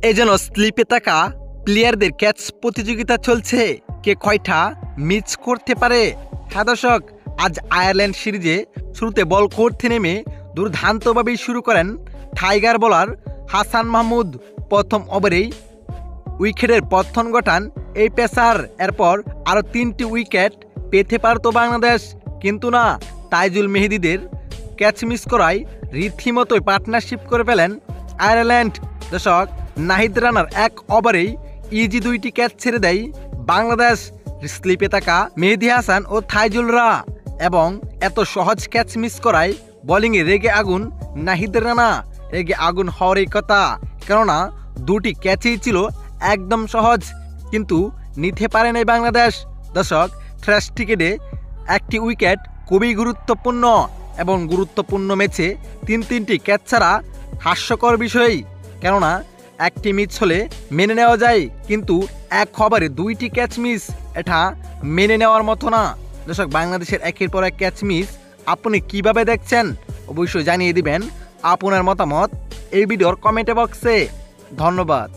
এই যেন স্লিপে থাকা প্লেয়ারদের ক্যাচ প্রতিযোগিতা চলছে, কে কয়টা মিস করতে পারে। হ্যাঁ দর্শক, আজ আয়ারল্যান্ড সিরিজে শুরুতে বল করতে নেমে দুর্দান্তভাবেই শুরু করেন টাইগার বোলার হাসান মাহমুদ। প্রথম ওভারেই উইকেটের পতন ঘটান এই পেসার। এরপর আরও 3টি উইকেট পেতে পারত বাংলাদেশ, কিন্তু না, তাইজুল মেহেদিদের ক্যাচ মিস করায় রীতিমতোই পার্টনারশিপ করে ফেলেন আয়ারল্যান্ড। দর্শক, নাহিদ রানার এক ওভারেই ইজি 2টি ক্যাচ ছেড়ে দেয় বাংলাদেশ। স্লিপে থাকা মেহেদি হাসান ও তাইজুলরা এবং এত সহজ ক্যাচ মিস করায় বোলিংয়ে রেগে আগুন নাহিদ রানা। রেগে আগুন হওয়ারই কথা, কেননা 2টি ক্যাচই ছিল একদম সহজ, কিন্তু নিতে পারে নাই বাংলাদেশ। দর্শক, টেস্ট ক্রিকেটে একটি উইকেট খুবই গুরুত্বপূর্ণ এবং গুরুত্বপূর্ণ ম্যাচে 3টি ক্যাচ ছাড়া হাস্যকর বিষয়। কেননা একটি মিস হলে মেনে নেওয়া যায়, কিন্তু এক ওভারে 2টি ক্যাচ মিস, এটা মেনে নেওয়ার মতো না। দর্শক, বাংলাদেশের একের পর এক ক্যাচ মিস আপনি কিভাবে দেখছেন অবশ্যই জানিয়ে দিবেন আপনার মতামত এই ভিডিওর কমেন্ট বক্সে। ধন্যবাদ।